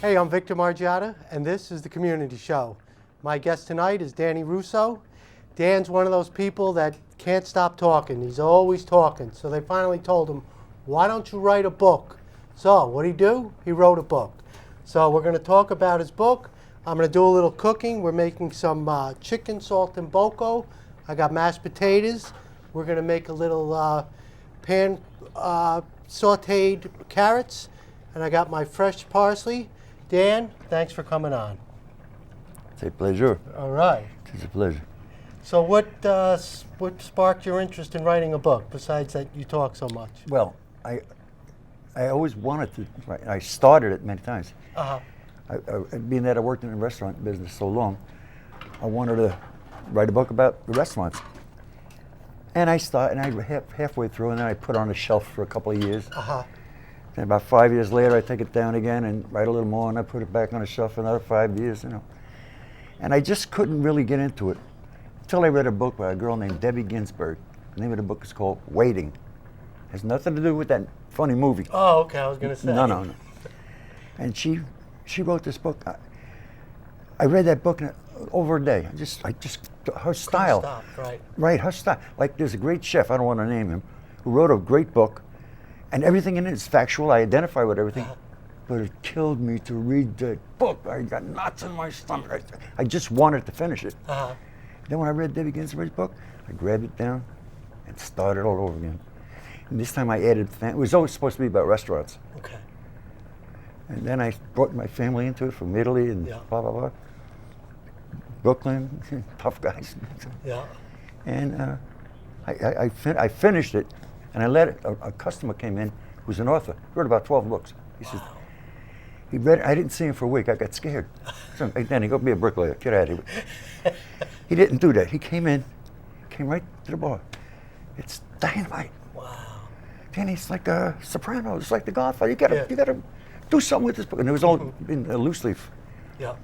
Hey, I'm Victor Margiotta, and this is The Community Show. My guest tonight is Danny Russo. Dan's one of those people that can't stop talking. He's always talking. So they finally told him, why don't you write a book? So what'd he do? He wrote a book. So we're going to talk about his book. I'm going to do a little cooking. We're making some chicken saltimbocco. I got mashed potatoes. We're going to make a little pan sauteed carrots. And I got my fresh parsley. Dan, thanks for coming on. It's a pleasure. All right. It's a pleasure. So what sparked your interest in writing a book, besides that you talk so much? Well, I always wanted to write. I started it many times. Uh-huh. Being that I worked in the restaurant business so long, I wanted to write a book about the restaurants. And I started, and I halfway through, and then I put it on the shelf for a couple of years. Uh-huh. Then about 5 years later, I take it down again and write a little more, and I put it back on the shelf for another 5 years, you know. And I just couldn't really get into it until I read a book by a girl named Debbie Ginsburg. The name of the book is called Waiting. Has nothing to do with that funny movie. Oh, okay, I was going to say. No. And she wrote this book. I read that book in over a day. I just her style. Stop, right. Right, her style. Like there's a great chef, I don't want to name him, who wrote a great book, and everything in it is factual. I identify with everything. But it killed me to read the book. I got knots in my stomach. I just wanted to finish it. Uh-huh. Then when I read Debbie Ginsburg's book, I grabbed it down and started all over again. And this time I added, it was always supposed to be about restaurants. Okay. And then I brought my family into it from Italy and blah, blah, blah. Brooklyn, tough guys. Yeah. And I finished it, and I let it, a customer came in who's an author, wrote about 12 books. He says, he read it, I didn't see him for a week, I got scared. So, hey, Danny, go be a bricklayer, get out of here. He didn't do that. He came right to the bar. It's dynamite. Wow. Danny, it's like a Soprano, it's like The Godfather. You gotta do something with this book. And it was all in a loose leaf. Yeah.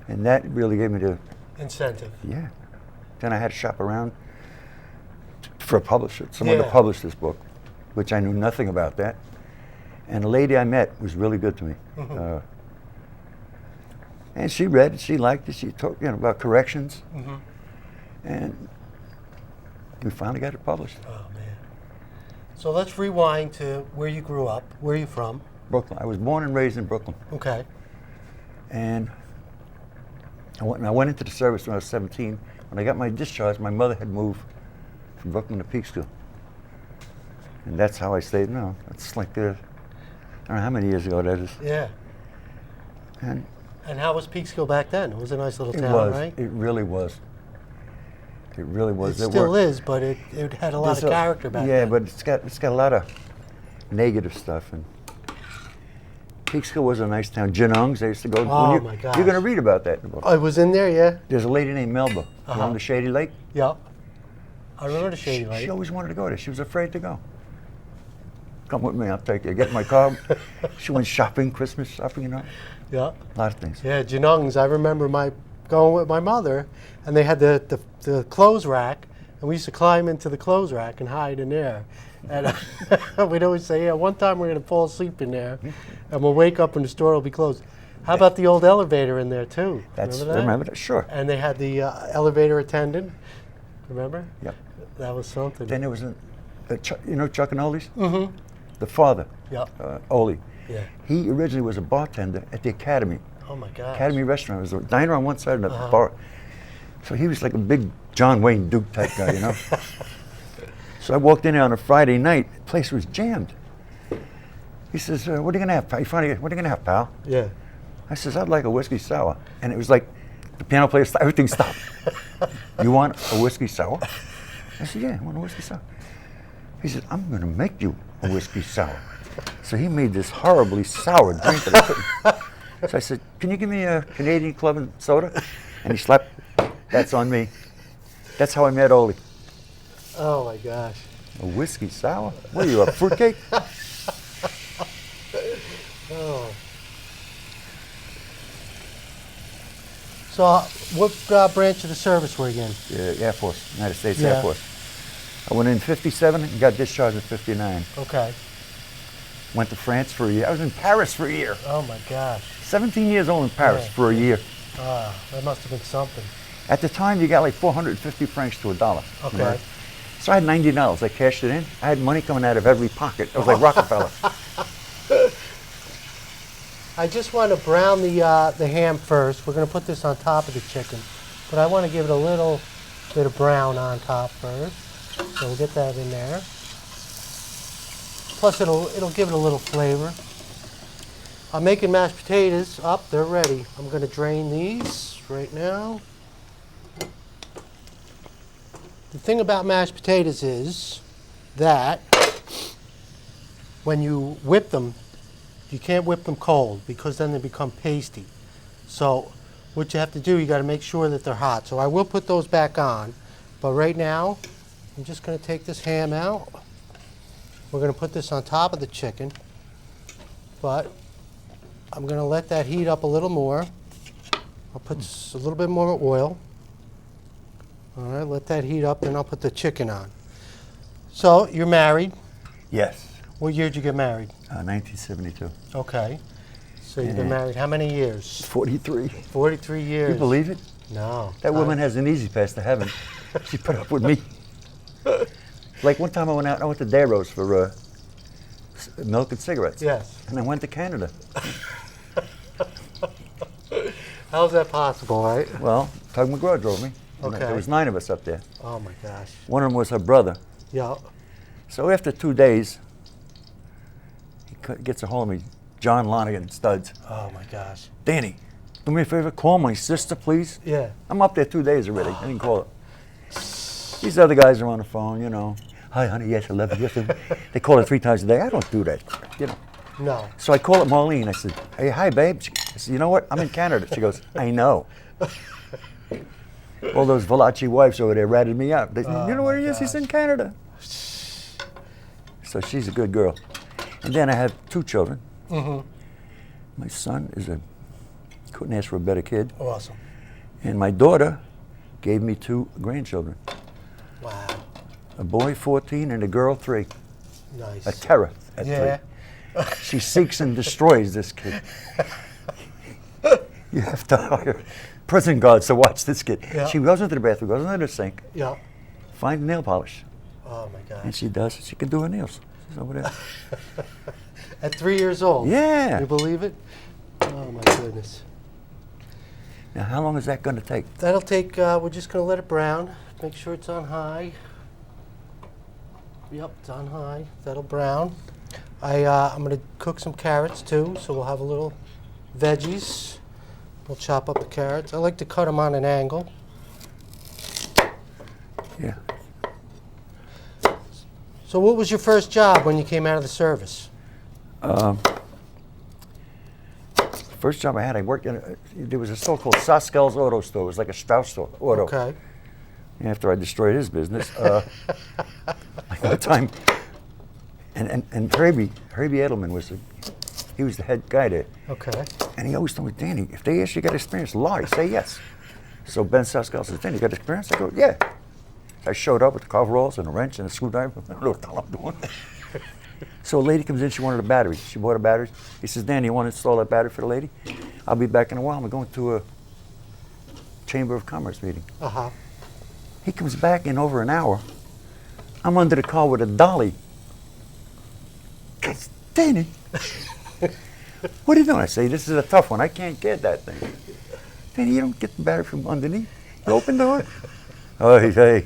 And that really gave me the incentive. Yeah. Then I had to shop around for a publisher, someone to publish this book, which I knew nothing about that. And the lady I met was really good to me. Mm-hmm. And she read it, she liked it, she talked about corrections. Mm-hmm. And we finally got it published. Oh, man. So let's rewind to where you grew up. Where are you from? Brooklyn. I was born and raised in Brooklyn. Okay. And I went into the service when I was 17. When I got my discharge, my mother had moved from Brooklyn to Peekskill. And that's how I stayed now. That's like, I don't know how many years ago that is. Yeah. And how was Peekskill back then? It was a nice little town, right? It really was. It really was. It still is, but it had a lot of character back then. Yeah, but it's got a lot of negative stuff. And Peekskill was a nice town. Jinungs, I used to go. Oh, my gosh. You're going to read about that in the book. I was in there, yeah. There's a lady named Melba along the Shady Lake. Yep. I remember the Shady Lake. She always wanted to go there. She was afraid to go. Come with me, I'll take you. Get in my car. She went shopping, Christmas shopping, Yeah. A lot of things. Yeah, Jinungs. I remember going with my mother, and they had the clothes rack, and we used to climb into the clothes rack and hide in there. And we'd always say, yeah, one time we're going to fall asleep in there, and we'll wake up and the store will be closed. How about the old elevator in there, too? Remember that? Sure. And they had the elevator attendant. Remember? Yep. That was something. Then there was Chuck and Ollie's? Mm-hmm. The father, Yep. Ollie. Yeah. He originally was a bartender at the Academy. Oh, my gosh. Academy restaurant. It was a diner on one side and a bar. So he was like a big John Wayne Duke type guy, So I walked in there on a Friday night. The place was jammed. He says, what are you going to have, pal? What are you going to have, pal? Yeah. I says, I'd like a whiskey sour. And it was like the piano player, everything stopped. You want a whiskey sour? I said, yeah, I want a whiskey sour. He said, I'm going to make you a whiskey sour. So he made this horribly sour drink that I couldn't. So I said, can you give me a Canadian Club and soda? And he slapped, that's on me. That's how I met Ollie. Oh, my gosh. A whiskey sour? What are you, a fruitcake? Oh. So what branch of the service were you in? The Air Force, United States Air Force. I went in 57 and got discharged in 59. Okay. Went to France for a year. I was in Paris for a year. Oh my gosh. 17 years old in Paris Yeah. for a year. That must have been something. At the time, you got like 450 francs to $1. Okay. So I had $90. I cashed it in. I had money coming out of every pocket. It was like Rockefeller. I just want to brown the ham first. We're going to put this on top of the chicken, but I want to give it a little bit of brown on top first. So we'll get that in there. Plus, it'll give it a little flavor. I'm making mashed potatoes. Up, they're ready. I'm going to drain these right now. The thing about mashed potatoes is that when you whip them, you can't whip them cold because then they become pasty. So what you have to do, you got to make sure that they're hot. So I will put those back on, but right now I'm just going to take this ham out. We're going to put this on top of the chicken, but I'm going to let that heat up a little more. I'll put a little bit more oil. All right, let that heat up, then I'll put the chicken on. So you're married. Yes. What year did you get married? 1972. Okay. So you've been married how many years? 43. 43 years. You believe it? No. That woman has an easy pass to heaven. She put up with me. Like one time I went to Darrow's for milk and cigarettes. Yes. And I went to Canada. How's that possible, right? Well, Tug McGraw drove me. And Okay. There was 9 of us up there. Oh my gosh. One of them was her brother. Yeah. So after 2 days, he gets a hold of me, John Lonigan Studs. Oh my gosh. Danny, do me a favor, call my sister, please. Yeah. I'm up there 2 days already. I didn't call her. These other guys are on the phone, you know. Hi, honey, yes, I love you. Yes, they call her 3 times a day. I don't do that, you know. No. So I call up Marlene. I said, hey, hi, babe. I said, you know what? I'm in Canada. She goes, I know. All those Valachi wives over there ratted me out. They, you know where he is? He's in Canada. So she's a good girl. And then I have 2 children. Mm-hmm. My son couldn't ask for a better kid. Awesome. And my daughter gave me 2 grandchildren. Wow. A boy, 14, and a girl, 3. Nice. A terror at Yeah. 3. She seeks and destroys this kid. You have to hire prison guards to watch this kid. Yeah. She goes into the bathroom, goes under the sink, Yeah. finds nail polish, Oh my gosh. and she does. She can do her nails. She's over there. At 3 years old. Yeah. You believe it? Oh my goodness. Now, how long is that going to take? That'll take, we're just going to let it brown. Make sure it's on high. Yep, it's on high. That'll brown. I'm going to cook some carrots too, so we'll have a little veggies. We'll chop up the carrots. I like to cut them on an angle. Yeah. So what was your first job when you came out of the service? First job I had, I worked in there was a store called Soskel's Auto Store. It was like a Strauss store, auto. Okay. After I destroyed his business, like one time, and Herbie Edelman he was the head guy there. Okay. And he always told me, Danny, if they ask you got experience, lie, say yes. So Ben Soskel says, Danny, you got experience? I go, yeah. I showed up with the coveralls and a wrench and a screwdriver. I don't know what the hell I'm doing. So a lady comes in, she wanted a battery. She bought a battery. He says, Danny, you want to install that battery for the lady? I'll be back in a while. I'm going to a Chamber of Commerce meeting. Uh-huh. He comes back in over an hour. I'm under the car with a dolly. Guys, Danny, what are you doing? I say, this is a tough one. I can't get that thing. Danny, you don't get the battery from underneath. You open the door. Oh, hey.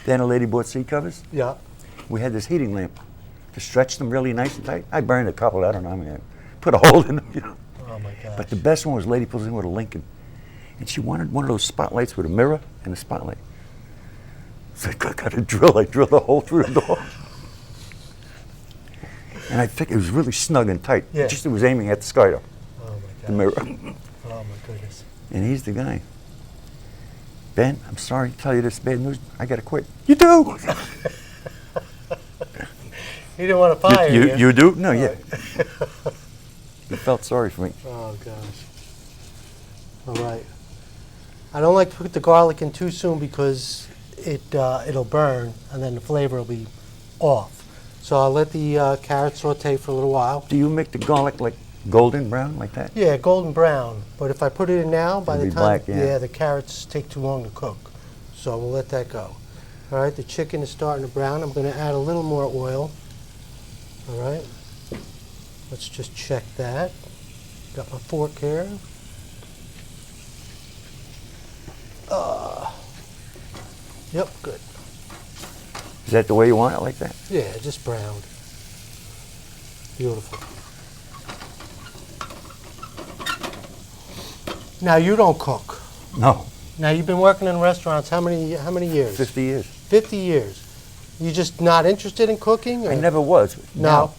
Then a lady bought seat covers. Yeah. We had this heating lamp to stretch them really nice and tight. I burned a couple. I don't know. I mean, I put a hole in them, you know. Oh my gosh. But the best one was a lady pulls in with a Lincoln. And she wanted one of those spotlights with a mirror and a spotlight. So I got a drill. I drilled a hole through the door. And I think it was really snug and tight. Yeah. Just it was aiming at the sky though, Oh my gosh. the mirror. Oh my goodness. And he's the guy. Ben, I'm sorry to tell you this bad news. I got to quit. You do? He didn't want to fire you. You do? No, yeah. He felt sorry for me. Oh gosh. All right. I don't like to put the garlic in too soon because it'll burn and then the flavor will be off. So I'll let the carrots saute for a little while. Do you make the garlic like golden brown like that? Yeah, golden brown. But if I put it in now, by It'll the be time, black, yeah. the carrots take too long to cook. So we'll let that go. All right, the chicken is starting to brown. I'm going to add a little more oil. All right. Let's just check that. Got my fork here. Yep, good. Is that the way you want it, like that? Yeah, just browned. Beautiful. Now you don't cook. No, Now you've been working in restaurants how many years? 50 years. 50 years. You just not interested in cooking? Or? I never was. No. Now,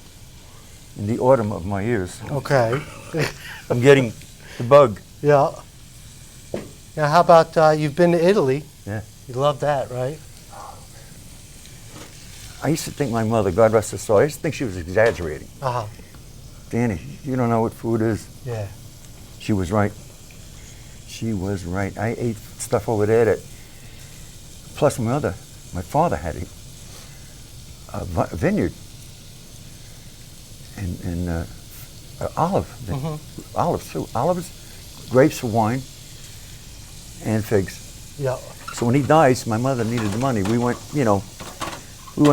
in the autumn of my years, Okay. I'm getting the bug. Yeah. Now how about you've been to Italy? Yeah. You love that, right? I used to think my mother, God rest her soul, I used to think she was exaggerating. Uh-huh. Danny, you don't know what food is. Yeah. She was right. She was right. I ate stuff over there that, plus my father had a vineyard and olives too. Olives, grapes for wine, and figs. Yeah. So when he dies, my mother needed the money. We went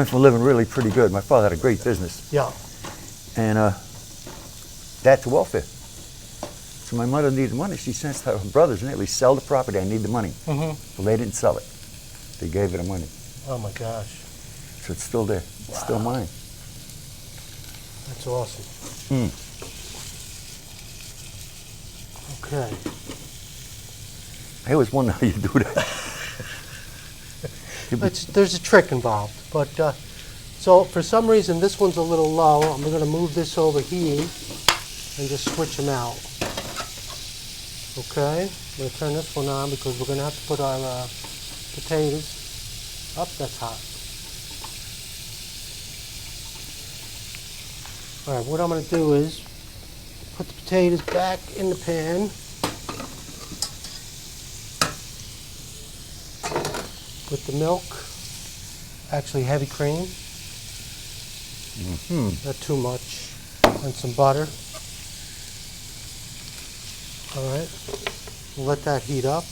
from living really pretty good. My father had a great business. Yeah. And that to welfare. So my mother needed money. She sent her brothers in Italy, sell the property, I need the money. Mm-hmm. Well, they didn't sell it. They gave her the money. Oh my gosh. So it's still there. It's still mine. That's awesome. Mm. Okay. I always wonder how you do that. There's a trick involved, but so for some reason this one's a little low. I'm going to move this over here and just switch them out. Okay, I'm going to turn this one on because we're going to have to put our potatoes up. That's hot. All right, what I'm going to do is put the potatoes back in the pan. With the milk, actually heavy cream, not too much, and some butter. All right, we'll let that heat up.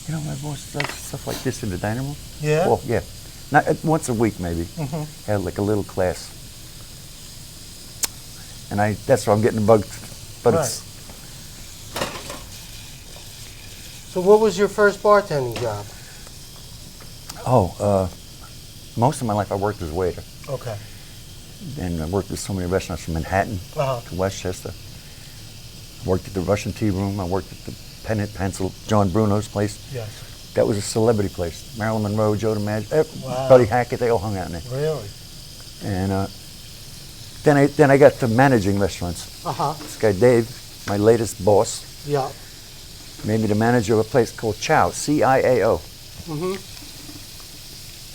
You know, my boss does stuff like this in the dining room. Yeah? Well, yeah. Not once a week, maybe. Mm-hmm. Had like a little class. And that's why I'm getting the bug. But Right. So what was your first bartending job? Most of my life I worked as a waiter. Okay. And I worked at so many restaurants from Manhattan to Westchester. I worked at the Russian Tea Room. I worked at the Pennant Pencil, John Bruno's place. Yes. That was a celebrity place. Marilyn Monroe, Joe DiMaggio, Wow. Buddy Hackett, they all hung out in there. Really? And then I got to managing restaurants. Uh-huh. This guy Dave, my latest boss, Yeah. made me the manager of a place called Chow, C-I-A-O. Mm-hmm.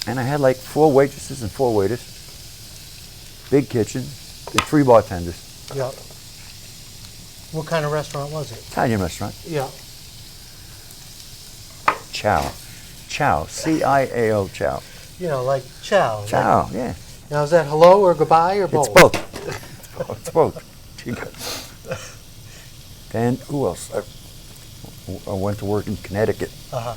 And I had like 4 waitresses and 4 waiters, big kitchen, and 3 bartenders. Yeah. What kind of restaurant was it? Italian restaurant. Yeah. Chow. Chow. C-I-A-O, Chow. You know, like chow. Chow, yeah. Now is that hello or goodbye or both? It's both. It's both. Then who else? I went to work in Connecticut. Uh-huh.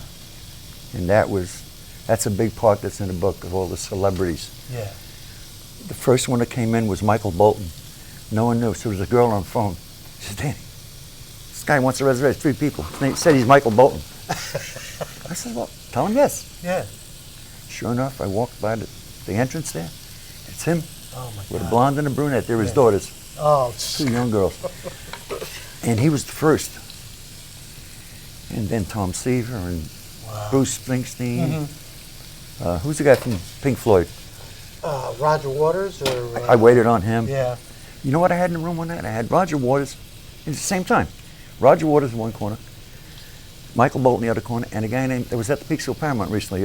And that's a big part that's in the book of all the celebrities. Yeah. The first one that came in was Michael Bolton. No one knew. So there was a girl on the phone. She said, Danny, this guy wants to reserve 3 people. His name said he's Michael Bolton. I said, well, tell him yes. Yeah. Sure enough, I walked by the entrance there. It's him Oh my with a God. blonde and a brunette. They were his Yeah. daughters, Oh. 2 young girls. And he was the first. And then Tom Seaver and Wow. Bruce Springsteen. Who's the guy from Pink Floyd? Roger Waters or? I waited on him. Yeah. You know what I had in the room one night? I had Roger Waters at the same time. Roger Waters in one corner, Michael Bolton in the other corner, and a guy that was at the Peaksville Paramount recently,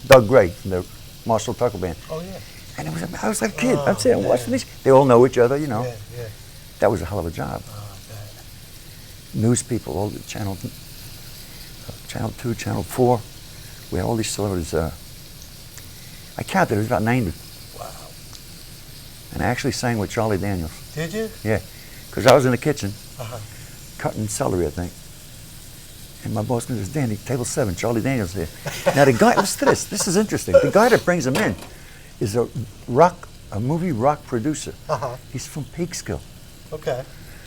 Doug Gray from the Marshall Tucker Band. Oh yeah. And I was like a kid. Oh, I'm sitting man. watching these. They all know each other, you know. Yeah. Yeah. That was a hell of a job. Oh, News people, all the channel 2, Channel 4. We had all these celebrities. I counted, it was about 90. wow. And I actually sang with Charlie Daniels. Did you? Yeah, because I was in the kitchen Uh-huh. cutting celery, I think. And my boss goes, Danny, table 7, Charlie Daniels here. Now the guy, listen to this. This is interesting. The guy that brings him in is a movie rock producer. Uh-huh. He's from Peekskill. Okay.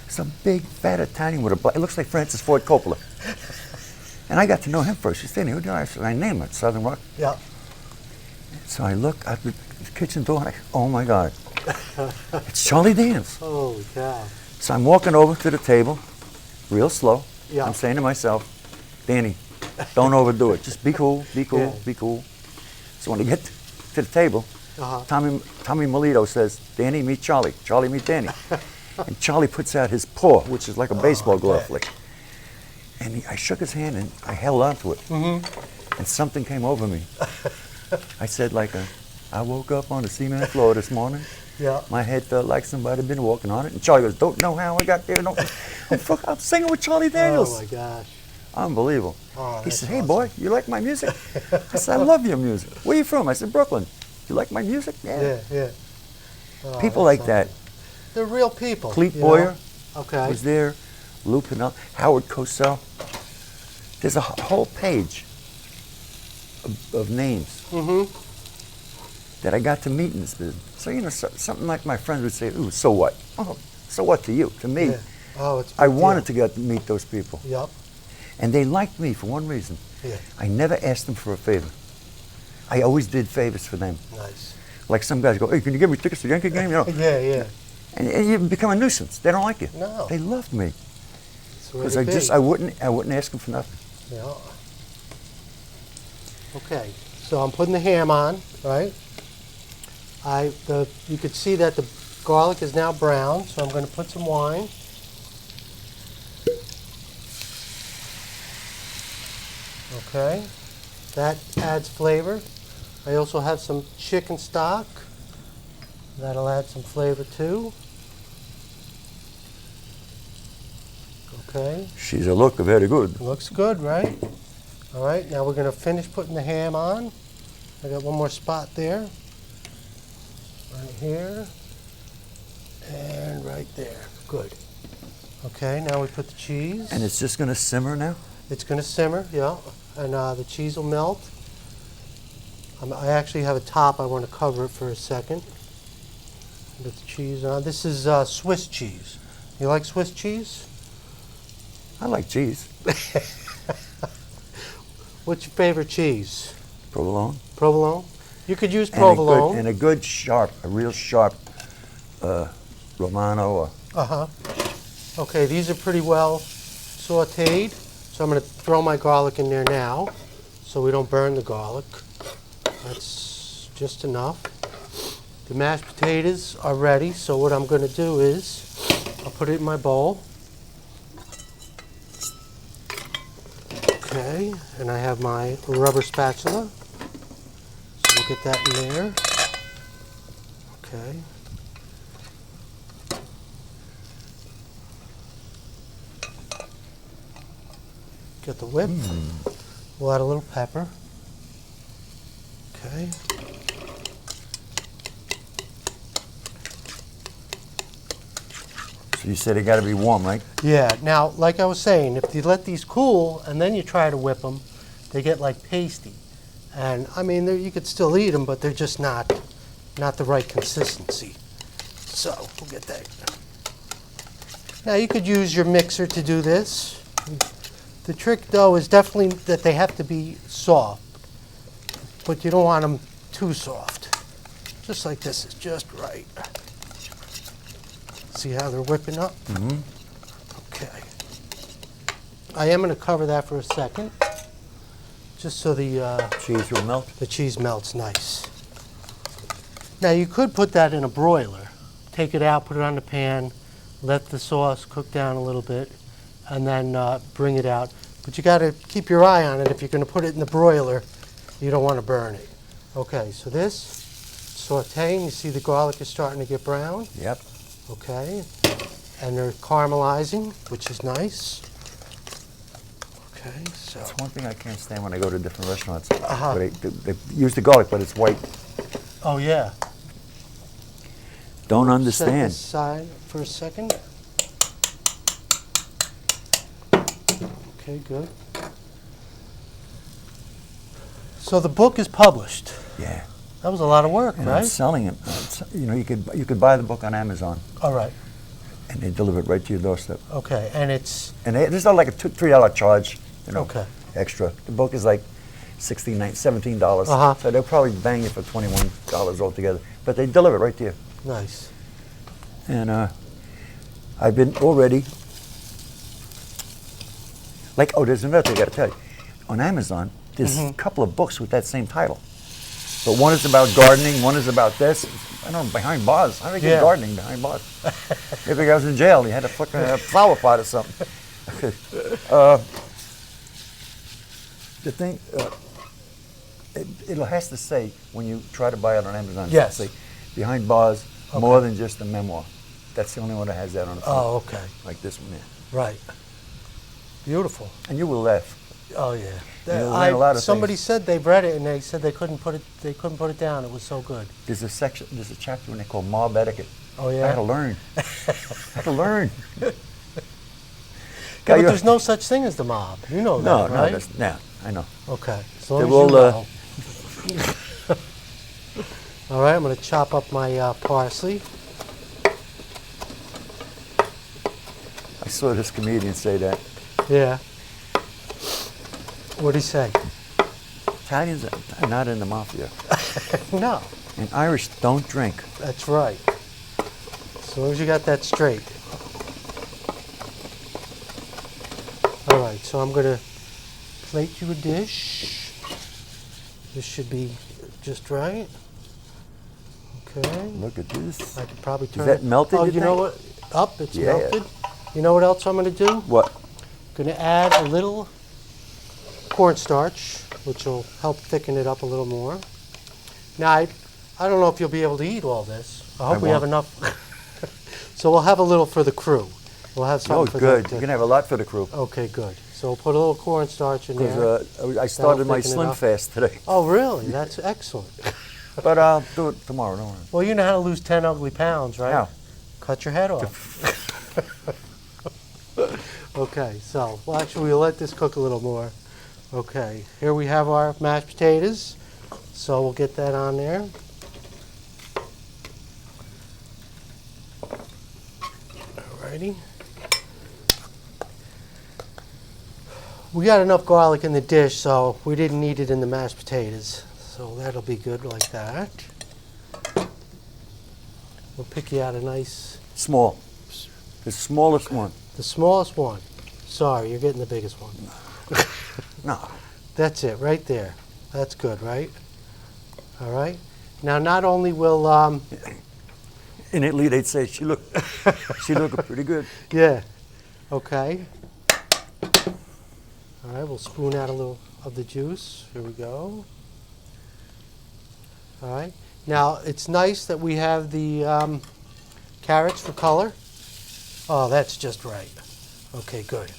Some big fat Italian with a it looks like Francis Ford Coppola. And I got to know him first. He said, who do you know? I said, I name it, Southern Rock. Yeah. So I look at the kitchen door and oh my God, it's Charlie Daniels. Holy cow. So I'm walking over to the table, real slow. Yeah. I'm saying to myself, Danny, don't overdo it. Just be cool, be cool, Yeah. be cool. So when I get to the table, Uh-huh. Tommy Melito says, Danny, meet Charlie. Charlie, meet Danny. And Charlie puts out his paw, which is like a baseball glove yeah. flick. And I shook his hand and I held on to it. Mm-hmm. And something came over me. I said I woke up on the cement floor this morning. Yeah. My head felt like somebody had been walking on it. And Charlie goes, don't know how I got there. I'm singing with Charlie Daniels. Oh my gosh. Unbelievable. Oh, He that's said, hey awesome. boy, you like my music? I said, I love your music. Where you from? I said, Brooklyn. You like my music? Yeah, yeah. Oh, People that's like that. awesome. They're real people. Cleet you know? Boyer Okay. was there. Lou Pennell, Howard Cosell. There's a whole page of names Mm-hmm. that I got to meet in this business. So, something like my friends would say, ooh, so what? Oh, so what to you? To me, Yeah. Oh, it's a I big wanted deal. to get to meet those people. Yep. And they liked me for one reason. Yeah. I never asked them for a favor. I always did favors for them. Nice. Like some guys go, hey, can you give me tickets to the Yankee game? Yeah, yeah. And you become a nuisance. They don't like you. No. They loved me. It's the way Because to I be. wouldn't ask them for nothing. Yeah. Okay, so I'm putting the ham on, right? You could see that the garlic is now brown, so I'm going to put some wine. Okay, that adds flavor. I also have some chicken stock. That'll add some flavor too. Okay. She's a look very good. Looks good, right? All right, now we're going to finish putting the ham on. I got one more spot there. Right here. And right there. Good. Okay, now we put the cheese. And it's just going to simmer now? It's going to simmer, yeah. And the cheese will melt. I actually have a top. I want to cover it for a second. Put the cheese on. This is Swiss cheese. You like Swiss cheese? I like cheese. What's your favorite cheese? Provolone. Provolone? You could use provolone. And a good sharp, a real sharp Romano. Or Uh-huh. Okay, these are pretty well sauteed. So I'm going to throw my garlic in there now so we don't burn the garlic. That's just enough. The mashed potatoes are ready, so what I'm going to do is I'll put it in my bowl. Okay, and I have my rubber spatula. So we'll get that in there. Okay. Get the whip. We'll add a little pepper. Okay. so you said it got to be warm, right? Yeah, now, like I was saying, if you let these cool and then you try to whip them, they get like pasty. And I mean, you could still eat them, but they're just not the right consistency. So we'll get that. Now you could use your mixer to do this. The trick, though, is definitely that they have to be soft, but you don't want them too soft. Just like this is just right. See how they're whipping up? Mm-hmm. Okay. I am going to cover that for a second, just so the Cheese will melt. cheese melts nice. Now you could put that in a broiler. Take it out, put it on the pan, let the sauce cook down a little bit, and then bring it out. But you got to keep your eye on it. If you're going to put it in the broiler, you don't want to burn it. Okay, so this sauteing, you see the garlic is starting to get brown. Yep. Okay, and they're caramelizing, which is nice. Okay, so That's one thing I can't stand when I go to different restaurants. Uh-huh. Where they use the garlic, but it's white. oh yeah, don't Set understand. this aside for a second. Okay, good. So the book is published. Yeah. That was a lot of work, And right? I'm selling it. You know, you could buy the book on Amazon, All right. and they deliver it right to your doorstep. Okay, and it's And there's not like a $3 charge, you know, Okay. extra. The book is like $16, $17. Uh-huh. So they'll probably bang you for $21 altogether. But they deliver it right to you. nice. And I've been already, like, oh, there's another thing I got to tell you. On Amazon, there's a couple of books with that same title. But one is about gardening, one is about this. I don't know, behind bars. How do they get Yeah. gardening behind bars? Maybe the guy was in jail. He had a fucking flower pot or something. The thing, it has to say, when you try to buy it on Amazon, Yes. say, behind bars, more than just a memoir. That's the only one that has that on the front. Oh, okay. Like this one here. Right. Beautiful. And you will laugh. Oh yeah. You'll learn a lot of somebody things. said they read it and they said they couldn't put it down. It was so good. There's a chapter in there called mob etiquette. Oh I yeah. had to learn. I had to learn. Yeah, but there's no such thing as the mob. You know No, that, right? no, I know. Okay. As long They're as all, you know. All right, I'm going to chop up my parsley. I saw this comedian say that. Yeah. What'd he say? Italians are not in the mafia. No, And Irish don't drink. that's right. As long as you got that straight. All right, so I'm going to plate you a dish. This should be just right. Okay. Look at this. I could probably turn that it. melted, Oh, you you know think? what? Up, it's Yeah. melted. You know what else I'm going to do? What? Going to add a little cornstarch, which will help thicken it up a little more. Now, I don't know if you'll be able to eat all this. I hope we have won't. enough. So we'll have a little for the crew. We'll have Oh, something for good. them You're to- going to have a lot for the crew. Okay, good. So we'll put a little cornstarch in there. Because I started my thicken it slim up. fast today. Oh, really? That's excellent. But I'll do it tomorrow, don't worry. Well, you know how to lose 10 ugly pounds, right? How? Cut your head off. Okay, so, well, actually, we'll let this cook a little more. Okay, here we have our mashed potatoes. So we'll get that on there. Alrighty. We got enough garlic in the dish, so we didn't need it in the mashed potatoes. So that'll be good like that. We'll pick you out a nice, Small. The smallest one. the smallest one. Sorry, you're getting the biggest one. No. That's it, right there. That's good, right? All right. Now, not only will, In Italy, they'd say she looked pretty good. yeah, okay. All right, we'll spoon out a little of the juice. Here we go. All right. Now, it's nice that we have the carrots for color. Oh, that's just right. Okay, good.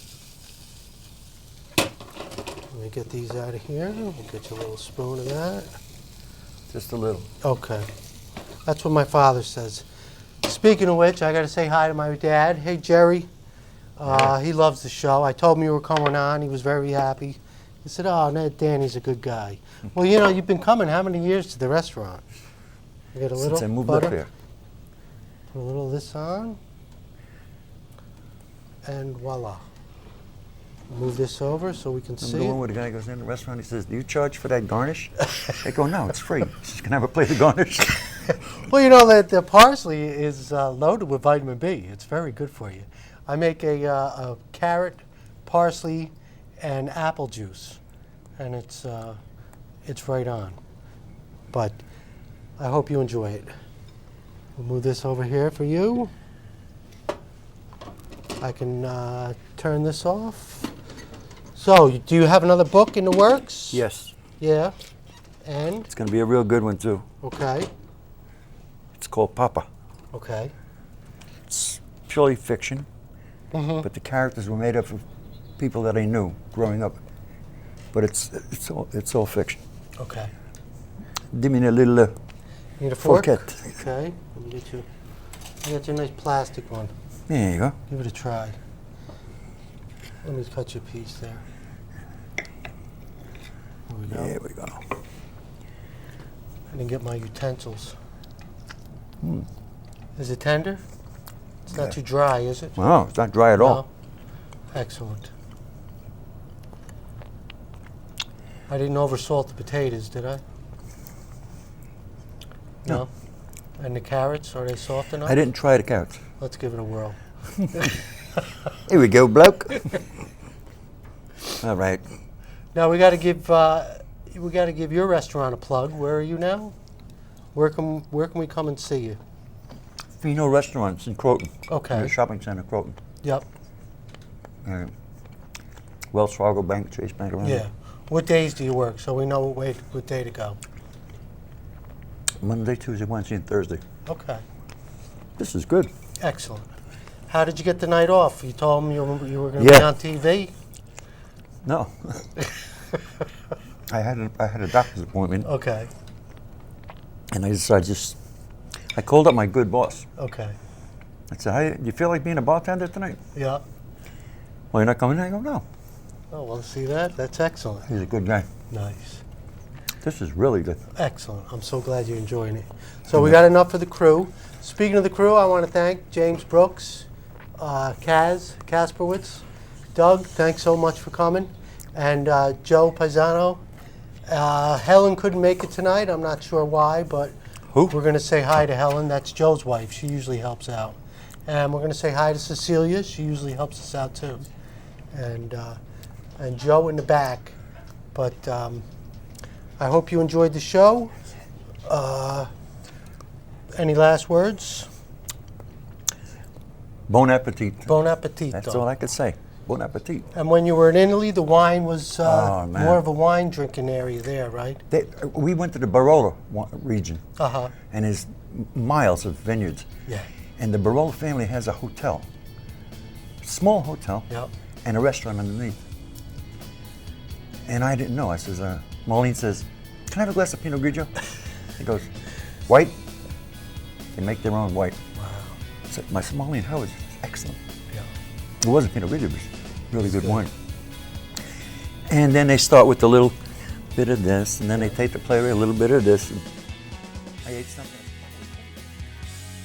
Let me get these out of here. We'll get you a little spoon of that. Just a little. Okay. That's what my father says. Speaking of which, I got to say hi to my dad. Hey, Jerry. He loves the show. I told him you were coming on. He was very happy. He said, oh, Danny's a good guy. Well, you know, you've been coming how many years to the restaurant? You get a little Since I moved butter. up here. Put a little of this on. And voila. Move this over so we can Remember see the one it. where the guy goes in the restaurant, he says, do you charge for that garnish? They go, no, it's free. He says, can I have a plate of garnish? Well, you know that the parsley is loaded with vitamin B. It's very good for you. I make a carrot, parsley, and apple juice, and it's right on. But I hope you enjoy it. We'll move this over here for you. I can turn this off. So, do you have another book in the works? Yes. Yeah. And? It's going to be a real good one, too. Okay. It's called Papa. Okay. It's purely fiction, but the characters were made up of people that I knew growing up. But it's all fiction. Okay. Give me a little Need a fork? forquette. Okay. Let me get you. You got your nice plastic one. There you go. Give it a try. Let me cut you a piece there. There we go. There we go. I didn't get my utensils. Is it tender? It's not too dry, is it? No, it's not dry at all. No? Excellent. I didn't oversalt the potatoes, did I? No. And the carrots, are they soft enough? I didn't try the carrots. Let's give it a whirl. Here we go, bloke. All right. Now we got to give your restaurant a plug. Where are you now? Where can we come and see you? Fino Restaurants in Croton. Okay. In the shopping center, Croton. Yep. Wells Fargo Bank, Chase Bank around Yeah. there. What days do you work so we know what day to go? Monday, Tuesday, Wednesday, and Thursday. Okay. This is good. Excellent. How did you get the night off? You told them you were going to be Yeah. on TV? No. I had a doctor's appointment, Okay. and I called up my good boss. Okay. I said, "Hey, do you feel like being a bartender tonight?" Yeah. Well, you're not coming in? I go, "No." Oh, well, see that? That's excellent. He's a good guy. Nice. This is really good. Excellent. I'm so glad you're enjoying it. So we got enough for the crew. Speaking of the crew, I want to thank James Brooks, Kaz Kasperwitz, Doug, thanks so much for coming, and Joe Paisano. Helen couldn't make it tonight. I'm not sure why, but Who? we're going to say hi to Helen. That's Joe's wife. She usually helps out. And we're going to say hi to Cecilia. She usually helps us out too. And Joe in the back. But I hope you enjoyed the show. Any last words? Bon appetit. Bon appetito. That's all I could say. Bon appetit. And when you were in Italy, the wine was Oh, man. more of a wine drinking area there, right? We went to the Barolo region, Uh-huh. and there's miles of vineyards. Yeah. And the Barolo family has a hotel, small hotel, Yep. and a restaurant underneath. And I didn't know. I says, Marlene says, "Can I have a glass of Pinot Grigio?" He goes, "White?" They make their own white. Wow. I said, Marlene, how is it? Excellent. Yeah. It wasn't Pinot Grigio, it was really good wine. And then they start with a little bit of this, and then they take the flavor, a little bit of this. And I ate something.